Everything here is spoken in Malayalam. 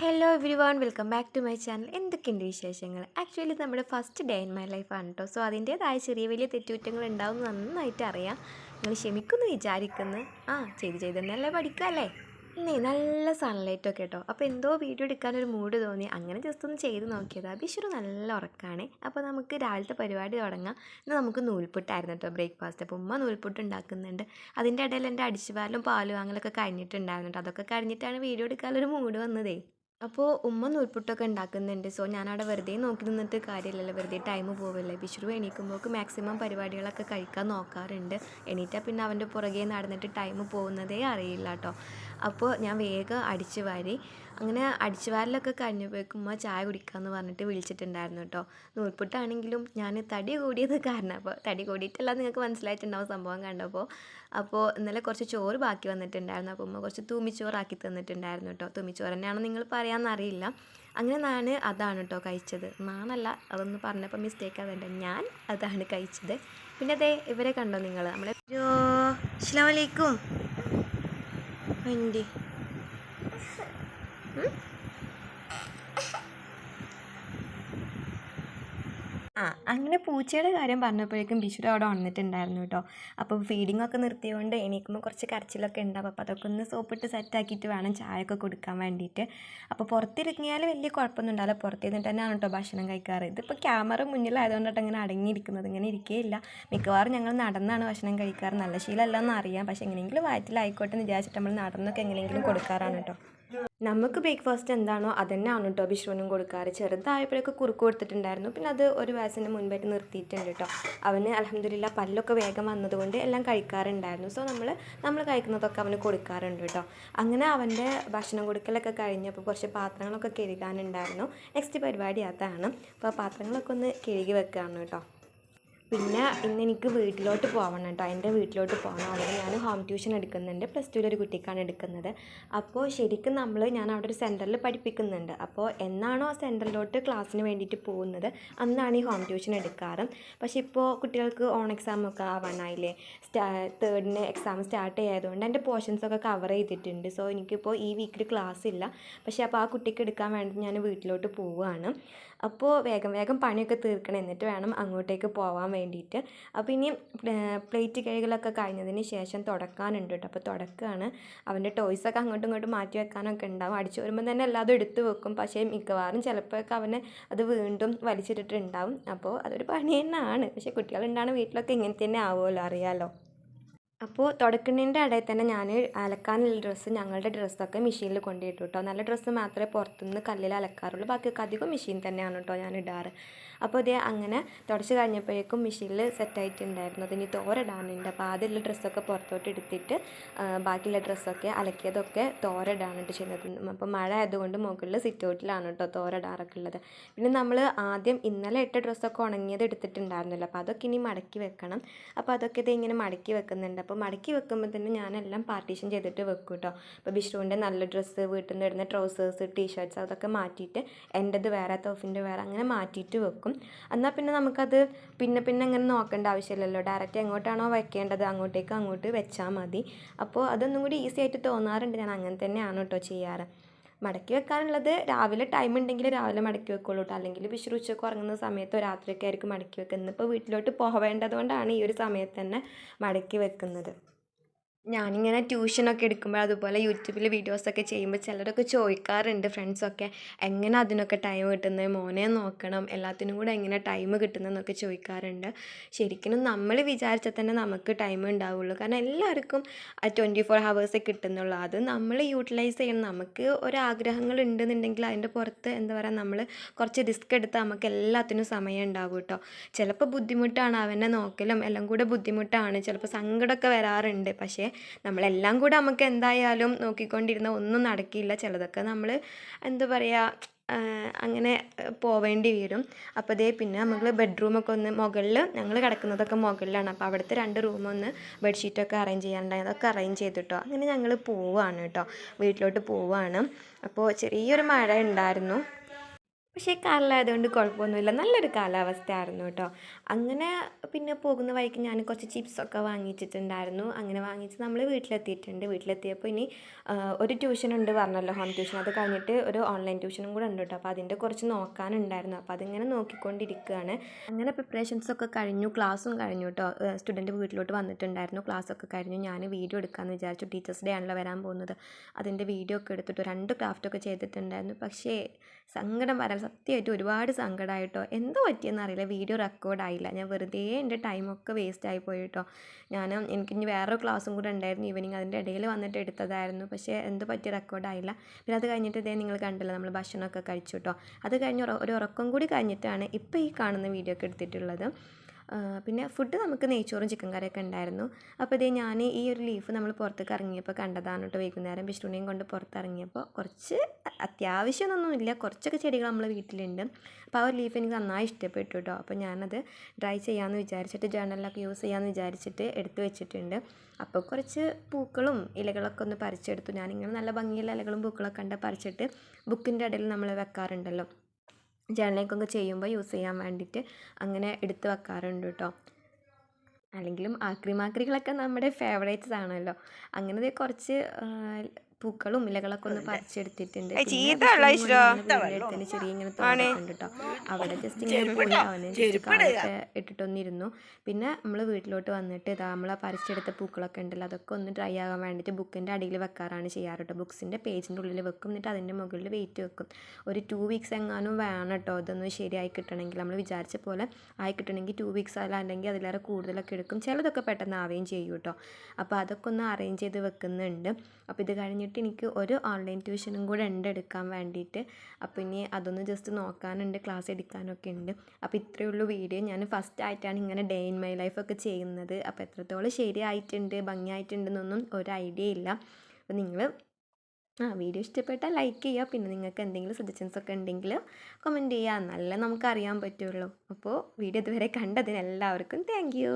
Hello everyone welcome back to my channel. എന്തൊക്കെയുണ്ട് വിശേഷങ്ങൾ? ആക്ച്വലി നമ്മുടെ ഫസ്റ്റ് ഡേ ഇൻ മൈ ലൈഫാണ് കേട്ടോ. സോ അതിൻ്റേതായ ചെറിയ വലിയ തെറ്റുകുറ്റങ്ങൾ ഉണ്ടാവും നന്നായിട്ട് അറിയാം. നിങ്ങൾ ക്ഷമിക്കുമെന്ന് വിചാരിക്കുന്നു. ചെയ്ത് തന്നെയല്ലേ പഠിക്കാമല്ലേ. ഇന്നേ നല്ല സൺലൈറ്റൊക്കെ കേട്ടോ. അപ്പോൾ എന്തോ വീഡിയോ എടുക്കാനൊരു മൂഡ് തോന്നി. അങ്ങനെ ജസ്റ്റ് ഒന്ന് ചെയ്ത് നോക്കിയതാണ്. ബിഷുറ് നല്ല ഉറക്കമാണ്. അപ്പോൾ നമുക്ക് രാവിലത്തെ പരിപാടി തുടങ്ങാം. ഇന്ന് നമുക്ക് നൂൽപുട്ടായിരുന്നു കേട്ടോ ബ്രേക്ക്ഫാസ്റ്റ്. അപ്പോൾ ഉമ്മ നൂൽപുട്ട് ഉണ്ടാക്കുന്നുണ്ട്. അതിൻ്റെ ഇടയിൽ എൻ്റെ അടിച്ചുവാരലും പാലും വാങ്ങലൊക്കെ കഴിഞ്ഞിട്ടുണ്ടായിരുന്നു കേട്ടോ. അതൊക്കെ കഴിഞ്ഞിട്ടാണ് വീഡിയോ എടുക്കാനൊരു മൂഡ് വന്നതേ. അപ്പോൾ ഉമ്മ നൂൽപുട്ടൊക്കെ ഉണ്ടാക്കുന്നുണ്ട്. സോ ഞാനവിടെ വെറുതെ നോക്കി നിന്നിട്ട് കാര്യമില്ലല്ലോ, വെറുതെ ടൈം പോവല്ലേ. ബിഷുറ് എണീക്കുമ്പോൾക്ക് മാക്സിമം പരിപാടികളൊക്കെ കഴിക്കാൻ നോക്കാറുണ്ട്. എണീറ്റാൽ പിന്നെ അവൻ്റെ പുറകെ നടന്നിട്ട് ടൈം പോകുന്നതേ അറിയില്ല കേട്ടോ. അപ്പോൾ ഞാൻ വേഗം അടിച്ചു വാരി. അങ്ങനെ അടിച്ചു വാരലൊക്കെ കഴിഞ്ഞപ്പോഴേക്കും ഉമ്മ ചായ കുടിക്കാമെന്ന് പറഞ്ഞിട്ട് വിളിച്ചിട്ടുണ്ടായിരുന്നു കേട്ടോ. നൂൽപുട്ടാണെങ്കിലും ഞാൻ തടി കൂടിയത് കാരണം, അപ്പോൾ തടി കൂടിയിട്ടല്ല നിങ്ങൾക്ക് മനസ്സിലായിട്ടുണ്ടാവും സംഭവം കണ്ടപ്പോൾ. അപ്പോൾ ഇന്നലെ കുറച്ച് ചോറ് ബാക്കി വന്നിട്ടുണ്ടായിരുന്നു. അപ്പോൾ ഉമ്മ കുറച്ച് തൂമിച്ചോറാക്കി തന്നിട്ടുണ്ടായിരുന്നു കേട്ടോ. തൂമിച്ചോറ് തന്നെയാണോ നിങ്ങൾ പറയാമെന്നറിയില്ല. അങ്ങനെ അതാണ് കേട്ടോ കഴിച്ചത്. നാണല്ല, അതൊന്ന് പറഞ്ഞപ്പോൾ മിസ്റ്റേക്ക് അതുണ്ട്. ഞാൻ അതാണ് കഴിച്ചത്. പിന്നെ അതെ ഇവരെ കണ്ടോ നിങ്ങൾ? നമ്മളെ അസ്സലാമു അലൈക്കും വേണ്ടി അങ്ങനെ പൂച്ചയുടെ കാര്യം പറഞ്ഞപ്പോഴേക്കും ബിഷുര അവിടെ വന്നിട്ടുണ്ടായിരുന്നു കേട്ടോ. അപ്പോൾ ഫീഡിങ്ങൊക്കെ നിർത്തിയതുകൊണ്ട് എണീക്കുമ്പോൾ കുറച്ച് കരച്ചിലൊക്കെ ഉണ്ടാവും. അപ്പോൾ അതൊക്കെ ഒന്ന് സോപ്പിട്ട് സെറ്റാക്കിയിട്ട് വേണം ചായയൊക്കെ കൊടുക്കാൻ വേണ്ടിയിട്ട്. അപ്പോൾ പുറത്തിറങ്ങിയാൽ വലിയ കുഴപ്പമൊന്നും ഉണ്ടാവില്ല. പുറത്തിരുന്നിട്ട് തന്നെയാണ് കേട്ടോ ഭക്ഷണം കഴിക്കാറ്. ഇതിപ്പോൾ ക്യാമറ മുന്നിലായതുകൊണ്ടിട്ട് അങ്ങനെ അടങ്ങിയിരിക്കുന്നത്, ഇങ്ങനെ ഇരിക്കുകയില്ല. മിക്കവാറും ഞങ്ങൾ നടന്നാണ് ഭക്ഷണം കഴിക്കാറ്. നല്ല ശീലമല്ലെന്ന് അറിയാം, പക്ഷേ എങ്ങനെയെങ്കിലും വയറ്റിലായിക്കോട്ടെ എന്ന് വിചാരിച്ചിട്ട് നമ്മൾ നടന്നൊക്കെ എങ്ങനെയെങ്കിലും കൊടുക്കാറാണ് കേട്ടോ. നമുക്ക് ബ്രേക്ക്ഫാസ്റ്റ് എന്താണോ അതന്നെയാണ് കേട്ടോ ബിഷുവിനും കൊടുക്കാറ്. ചെറുതായപ്പോഴൊക്കെ കുറുക്ക് കൊടുത്തിട്ടുണ്ടായിരുന്നു. പിന്നെ അത് ഒരു വയസ്സിന് മുൻപായിട്ട് നിർത്തിയിട്ടുണ്ട് കേട്ടോ. അവന് അൽഹംദുലില്ലാ പല്ലൊക്കെ വേഗം വന്നതുകൊണ്ട് എല്ലാം കഴിക്കാറുണ്ടായിരുന്നു. സോ നമ്മൾ കഴിക്കുന്നതൊക്കെ അവന് കൊടുക്കാറുണ്ട് കേട്ടോ. അങ്ങനെ അവൻ്റെ ഭക്ഷണം കൊടുക്കലൊക്കെ കഴിഞ്ഞപ്പോൾ കുറച്ച് പാത്രങ്ങളൊക്കെ കഴുകാനുണ്ടായിരുന്നു. നെക്സ്റ്റ് പരിപാടി അതാണ്. അപ്പോൾ പാത്രങ്ങളൊക്കെ ഒന്ന് കഴുകി വെക്കുകയാണ് കേട്ടോ. പിന്നെ ഇന്ന് എനിക്ക് വീട്ടിലോട്ട് പോകണം കേട്ടോ. എൻ്റെ വീട്ടിലോട്ട് പോകണം. അവിടെ ഞാൻ ഹോം ട്യൂഷൻ എടുക്കുന്നുണ്ട്. +2 ഒരു കുട്ടിക്കാണ് എടുക്കുന്നത്. അപ്പോൾ ശരിക്കും ഞാൻ അവിടെ ഒരു സെൻറ്ററിൽ പഠിപ്പിക്കുന്നുണ്ട്. അപ്പോൾ എന്നാണോ ആ സെൻറ്ററിലോട്ട് ക്ലാസ്സിന് വേണ്ടിയിട്ട് പോകുന്നത് അന്നാണ് ഈ ഹോം ട്യൂഷൻ എടുക്കാറ്. പക്ഷേ ഇപ്പോൾ കുട്ടികൾക്ക് ഓൺ എക്സാമൊക്കെ ആവാനായില്ലേ. 3rd എക്സാം സ്റ്റാർട്ട് ചെയ്തതുകൊണ്ട് എൻ്റെ പോർഷൻസൊക്കെ കവർ ചെയ്തിട്ടുണ്ട്. സോ എനിക്കിപ്പോൾ ഈ വീക്കിൽ ക്ലാസ് ഇല്ല. പക്ഷേ അപ്പോൾ ആ കുട്ടിക്ക് എടുക്കാൻ വേണ്ടി ഞാൻ വീട്ടിലോട്ട് പോവുകയാണ്. അപ്പോൾ വേഗം പണിയൊക്കെ തീർക്കണം, എന്നിട്ട് വേണം അങ്ങോട്ടേക്ക് പോകാൻ വേണ്ടിയിട്ട്. അപ്പോൾ ഇനി പ്ലേറ്റ് കഴുകലൊക്കെ കഴിഞ്ഞതിന് ശേഷം തുടക്കാനുണ്ട് കേട്ടോ. അപ്പോൾ തുടക്കുകയാണ്. അവൻ്റെ ടോയ്സൊക്കെ അങ്ങോട്ടും ഇങ്ങോട്ടും മാറ്റി വെക്കാനൊക്കെ ഉണ്ടാവും. അടിച്ചു വരുമ്പോൾ തന്നെ എല്ലാതും എടുത്ത് വെക്കും. പക്ഷേ മിക്കവാറും ചിലപ്പോഴൊക്കെ അവന് അത് വീണ്ടും വലിച്ചിട്ടിട്ടുണ്ടാവും. അപ്പോൾ അതൊരു പണി തന്നെയാണ്. പക്ഷേ കുട്ടികളുണ്ടാകുന്ന വീട്ടിലൊക്കെ ഇങ്ങനെ തന്നെ ആവുമല്ലോ, അറിയാമല്ലോ. അപ്പോൾ തുടക്കുന്നതിൻ്റെ ഇടയിൽ തന്നെ ഞാൻ അലക്കാനുള്ള ഡ്രസ്സ്, ഞങ്ങളുടെ ഡ്രസ്സൊക്കെ മെഷീനിൽ കൊണ്ടുപോയിട്ടു കേട്ടോ. നല്ല ഡ്രസ്സ് മാത്രമേ പുറത്തുനിന്ന് കല്ലിൽ അലക്കാറുള്ളൂ. ബാക്കിയൊക്കെ അധികം മെഷീൻ തന്നെയാണ് കേട്ടോ ഞാൻ ഇടാറ്. അപ്പോൾ ഇതേ അങ്ങനെ തുടച്ച് കഴിഞ്ഞപ്പോഴേക്കും മെഷീനിൽ സെറ്റായിട്ടുണ്ടായിരുന്നു. അതിന് തോരയിടാനുണ്ട്. അപ്പോൾ ആദ്യമുള്ള ഡ്രസ്സൊക്കെ പുറത്തോട്ട് എടുത്തിട്ട് ബാക്കിയുള്ള ഡ്രസ്സൊക്കെ അലക്കിയതൊക്കെ തോരയിടാനായിട്ട് ചെയ്യുന്നത്. അപ്പോൾ മഴ ആയതുകൊണ്ട് മുകളിൽ സിറ്റ് ഔട്ടിലാണ് കേട്ടോ തോരയിടാറൊക്കെ ഉള്ളത്. പിന്നെ നമ്മൾ ആദ്യം ഇന്നലെ ഇട്ട ഡ്രസ്സൊക്കെ ഉണങ്ങിയത് എടുത്തിട്ടുണ്ടായിരുന്നല്ലോ. അപ്പോൾ അതൊക്കെ ഇനി മടക്കി വെക്കണം. അപ്പോൾ അതൊക്കെ ഇത് ഇങ്ങനെ മടക്കി വെക്കുന്നുണ്ട്. അപ്പോൾ മടക്കി വെക്കുമ്പോൾ തന്നെ ഞാനെല്ലാം പാർട്ടീഷൻ ചെയ്തിട്ട് വെക്കും കേട്ടോ. അപ്പോൾ ബിഷുവിൻ്റെ നല്ല ഡ്രസ്സ്, വീട്ടിൽ നിന്ന് ഇടുന്ന ട്രൗസേഴ്സ്, ടീഷർട്ട്സ് അതൊക്കെ മാറ്റിയിട്ട് എൻ്റെത് വേറെ, തോഫിൻ്റെ വേറെ, അങ്ങനെ മാറ്റിയിട്ട് വെക്കും. എന്നാൽ പിന്നെ നമുക്കത് പിന്നെ അങ്ങനെ നോക്കേണ്ട ആവശ്യമില്ലല്ലോ. ഡയറക്റ്റ് എങ്ങോട്ടാണോ വെക്കേണ്ടത് അങ്ങോട്ട് വെച്ചാൽ മതി. അപ്പോൾ അതൊന്നും കൂടി ഈസി ആയിട്ട് തോന്നാറുണ്ട്. ഞാൻ അങ്ങനെ തന്നെയാണ് കേട്ടോ ചെയ്യാറ്. മടക്കി വെക്കാനുള്ളത് രാവിലെ ടൈം ഉണ്ടെങ്കിൽ രാവിലെ മടക്കി വെക്കുള്ളൂ കേട്ടോ. അല്ലെങ്കിൽ ബിഷുറ് ഉച്ചയ്ക്ക് ഉറങ്ങുന്ന സമയത്തോ രാത്രിയൊക്കെ ആയിരിക്കും മടക്കി വെക്കുന്നത്. ഇപ്പോൾ വീട്ടിലോട്ട് പോവേണ്ടതുകൊണ്ടാണ് ഈ ഒരു സമയത്ത് തന്നെ മടക്കി വെക്കുന്നത്. ഞാനിങ്ങനെ ട്യൂഷനൊക്കെ എടുക്കുമ്പോൾ അതുപോലെ യൂട്യൂബിൽ വീഡിയോസൊക്കെ ചെയ്യുമ്പോൾ ചിലരൊക്കെ ചോദിക്കാറുണ്ട്, ഫ്രണ്ട്സൊക്കെ, എങ്ങനെ അതിനൊക്കെ ടൈം കിട്ടുന്നത്, മോനെ നോക്കണം, എല്ലാത്തിനും കൂടെ എങ്ങനെ ടൈം കിട്ടുന്നതെന്നൊക്കെ ചോദിക്കാറുണ്ട്. ശരിക്കും നമ്മൾ വിചാരിച്ചാൽ തന്നെ നമുക്ക് ടൈം ഉണ്ടാവുള്ളൂ. കാരണം എല്ലാവർക്കും 24 ഹവേഴ്സേ കിട്ടുന്നുള്ളൂ. അത് നമ്മൾ യൂട്ടിലൈസ് ചെയ്യണം. നമുക്ക് ഒരാഗ്രഹങ്ങൾ ഉണ്ടെന്നുണ്ടെങ്കിൽ അതിൻ്റെ പുറത്ത് എന്താ പറയുക, നമ്മൾ കുറച്ച് റിസ്ക് എടുത്ത് നമുക്ക് എല്ലാത്തിനും സമയം ഉണ്ടാവും കേട്ടോ. ചിലപ്പോൾ ബുദ്ധിമുട്ടാണ്, അവനെ നോക്കലും എല്ലാം കൂടെ ബുദ്ധിമുട്ടാണ്. ചിലപ്പോൾ സങ്കടമൊക്കെ വരാറുണ്ട്. പക്ഷേ നമ്മളെല്ലാം കൂടെ നമുക്ക് എന്തായാലും നോക്കിക്കൊണ്ടിരുന്ന ഒന്നും നടക്കില്ല. ചിലതൊക്കെ നമ്മൾ എന്താ പറയുക, അങ്ങനെ പോവേണ്ടി വരും. അപ്പോൾ പിന്നെ നമ്മൾ ബെഡ്റൂമൊക്കെ ഒന്ന് മുകളിൽ, ഞങ്ങൾ കിടക്കുന്നതൊക്കെ മുകളിലാണ്. അപ്പോൾ അവിടുത്തെ 2 റൂമൊന്ന് ബെഡ്ഷീറ്റൊക്കെ അറേഞ്ച് ചെയ്യാനുണ്ടായി, അതൊക്കെ അറേഞ്ച് ചെയ്തിട്ടോ അങ്ങനെ ഞങ്ങൾ പോവുകയാണ് കേട്ടോ, വീട്ടിലോട്ട് പോവുകയാണ്. അപ്പോൾ ചെറിയൊരു മഴ ഉണ്ടായിരുന്നു. പക്ഷേ കാറിലായതുകൊണ്ട് കുഴപ്പമൊന്നുമില്ല. നല്ലൊരു കാലാവസ്ഥയായിരുന്നു കേട്ടോ. അങ്ങനെ പിന്നെ പോകുന്ന വഴിക്ക് ഞാൻ കുറച്ച് ചിപ്സൊക്കെ വാങ്ങിച്ചിട്ടുണ്ടായിരുന്നു. അങ്ങനെ വാങ്ങിച്ച് നമ്മൾ വീട്ടിലെത്തിയിട്ടുണ്ട്. വീട്ടിലെത്തിയപ്പോൾ ഇനി ഒരു ട്യൂഷനുണ്ട് പറഞ്ഞല്ലോ, ഹോം ട്യൂഷൻ. അത് കഴിഞ്ഞിട്ട് ഒരു ഓൺലൈൻ ട്യൂഷനും കൂടെ ഉണ്ട് കേട്ടോ. അപ്പോൾ അതിൻ്റെ കുറച്ച് നോക്കാനുണ്ടായിരുന്നു. അപ്പോൾ അതിങ്ങനെ നോക്കിക്കൊണ്ടിരിക്കുകയാണ്. അങ്ങനെ പ്രിപ്പറേഷൻസൊക്കെ കഴിഞ്ഞു, ക്ലാസ്സും കഴിഞ്ഞു കേട്ടോ. സ്റ്റുഡൻറ്റ് വീട്ടിലോട്ട് വന്നിട്ടുണ്ടായിരുന്നു. ക്ലാസ്സൊക്കെ കഴിഞ്ഞു. ഞാൻ വീഡിയോ എടുക്കാമെന്ന് വിചാരിച്ചു. ടീച്ചേഴ്സ് ഡേ ആണല്ലോ വരാൻ പോകുന്നത്. അതിൻ്റെ വീഡിയോ ഒക്കെ എടുത്തിട്ട് 2 ക്രാഫ്റ്റൊക്കെ ചെയ്തിട്ടുണ്ടായിരുന്നു. പക്ഷേ സങ്കടം വരാൻ സത്യമായിട്ട് ഒരുപാട് സങ്കടമായിട്ടോ. എന്തോ പറ്റിയെന്ന് അറിയില്ല, വീഡിയോ റെക്കോർഡായില്ല. ഞാൻ വെറുതെ എൻ്റെ ടൈമൊക്കെ വേസ്റ്റായി പോയി കേട്ടോ. എനിക്കിനി വേറൊരു ക്ലാസ്സും കൂടെ ഉണ്ടായിരുന്നു ഈവനിങ്, അതിൻ്റെ ഇടയിൽ വന്നിട്ട് എടുത്തതായിരുന്നു. പക്ഷേ എന്ത് പറ്റി റെക്കോർഡായില്ല. പിന്നെ അത് കഴിഞ്ഞിട്ട് ഇതേ നിങ്ങൾ കണ്ടല്ലോ, നമ്മൾ ഭക്ഷണമൊക്കെ കഴിച്ചു കേട്ടോ. അത് കഴിഞ്ഞ് ഒരു ഉറക്കം കൂടി കഴിഞ്ഞിട്ടാണ് ഇപ്പോൾ ഈ കാണുന്ന വീഡിയോ ഒക്കെ എടുത്തിട്ടുള്ളത്. പിന്നെ ഫുഡ് നമുക്ക് നെയ്ച്ചോറും ചിക്കൻ കറിയൊക്കെ ഉണ്ടായിരുന്നു. അപ്പോൾ ഇതേ ഞാൻ ഈ ഒരു ലീഫ് നമ്മൾ പുറത്തേക്ക് ഇറങ്ങിയപ്പോൾ കണ്ടതാണ് കേട്ടോ. വൈകുന്നേരം വിഷ്ണുവിനെയും കൊണ്ട് പുറത്തിറങ്ങിയപ്പോൾ കുറച്ച് അത്യാവശ്യമൊന്നുമില്ല, കുറച്ചൊക്കെ ചെടികൾ നമ്മളെ വീട്ടിലുണ്ട്. അപ്പോൾ ആ ഒരു ലീഫ് എനിക്ക് നന്നായി ഇഷ്ടപ്പെട്ടു കേട്ടോ. അപ്പോൾ ഞാനത് ഡ്രൈ ചെയ്യാമെന്ന് വിചാരിച്ചിട്ട് ജേർണലിലൊക്കെ യൂസ് ചെയ്യാമെന്ന് വിചാരിച്ചിട്ട് എടുത്ത് വെച്ചിട്ടുണ്ട്. അപ്പോൾ കുറച്ച് പൂക്കളും ഇലകളൊക്കെ ഒന്ന് പറിച്ചെടുത്തു. ഞാനിങ്ങനെ നല്ല ഭംഗിയുള്ള ഇലകളും പൂക്കളൊക്കെ കണ്ട് പറിച്ചിട്ട് ബുക്കിൻ്റെ ഇടയിൽ നമ്മൾ വെക്കാറുണ്ടല്ലോ, ജേർണലിങ്ങൊക്കെ ചെയ്യുമ്പോൾ യൂസ് ചെയ്യാൻ വേണ്ടിയിട്ട് അങ്ങനെ എടുത്ത് വെക്കാറുണ്ട് കേട്ടോ. അല്ലെങ്കിലും ആക്രിമാക്രികളൊക്കെ നമ്മുടെ ഫേവറേറ്റ്സ് ആണല്ലോ. അങ്ങനെ കുറച്ച് പൂക്കളും ഇലകളൊക്കെ ഒന്ന് പറിച്ചെടുത്തിട്ടുണ്ട്. വീടിൻ്റെ ചെറിയ ഇങ്ങനെ തോന്നിട്ടുണ്ട് കേട്ടോ. അവിടെ ജസ്റ്റ് ഇങ്ങനെ പോയി അവന് ജസ്റ്റ് കാലൊക്കെ ഇട്ടിട്ടൊന്നിരുന്നു. പിന്നെ നമ്മൾ വീട്ടിലോട്ട് വന്നിട്ട് ഇതാ നമ്മൾ പറിച്ചെടുത്ത പൂക്കളൊക്കെ ഉണ്ടല്ലോ, അതൊക്കെ ഒന്ന് ഡ്രൈ ആകാൻ വേണ്ടിയിട്ട് ബുക്കിൻ്റെ അടിയിൽ വെക്കാറാണ് ചെയ്യാറ് കേട്ടോ. ബുക്സിൻ്റെ പേജിൻ്റെ ഉള്ളിൽ വെക്കും, എന്നിട്ട് അതിൻ്റെ മുകളിൽ വെയിറ്റ് വെക്കും. ഒരു 2 വീക്സ് എങ്ങാനും വേണം കേട്ടോ ഇതൊന്ന് ശരിയായി കിട്ടണമെങ്കിൽ. നമ്മൾ വിചാരിച്ച പോലെ ആയി കിട്ടണമെങ്കിൽ 2 വീക്സ് അല്ലെങ്കിൽ അതിലേറെ കൂടുതലൊക്കെ എടുക്കും. ചിലതൊക്കെ പെട്ടെന്ന് ആവുകയും ചെയ്യും കേട്ടോ. അപ്പോൾ അതൊക്കെ ഒന്ന് അറേഞ്ച് ചെയ്ത് വെക്കുന്നുണ്ട്. അപ്പോൾ ഇത് കഴിഞ്ഞിട്ട് എനിക്ക് ഒരു ഓൺലൈൻ ട്യൂഷനും കൂടെ ഉണ്ട് എടുക്കാൻ വേണ്ടിയിട്ട്. അപ്പോൾ ഇനി അതൊന്ന് ജസ്റ്റ് നോക്കാനുണ്ട്, ക്ലാസ് എടുക്കാനൊക്കെ ഉണ്ട്. അപ്പോൾ ഇത്രയേ ഉള്ളൂ വീഡിയോ. ഞാൻ ഫസ്റ്റ് ആയിട്ടാണ് ഇങ്ങനെ ഡേ ഇൻ മൈ ലൈഫൊക്കെ ചെയ്യുന്നത്. അപ്പോൾ എത്രത്തോളം ശരിയായിട്ടുണ്ട് ഭംഗിയായിട്ടുണ്ടെന്നൊന്നും ഒരു ഐഡിയ ഇല്ല. അപ്പോൾ നിങ്ങൾ വീഡിയോ ഇഷ്ടപ്പെട്ടാൽ ലൈക്ക് ചെയ്യുക. പിന്നെ നിങ്ങൾക്ക് എന്തെങ്കിലും സജഷൻസ് ഒക്കെ ഉണ്ടെങ്കിൽ കമൻറ്റ് ചെയ്യുക, എന്നാലേ നമുക്കറിയാൻ പറ്റുള്ളൂ. അപ്പോൾ വീഡിയോ ഇതുവരെ കണ്ടതിന് എല്ലാവർക്കും താങ്ക് യു.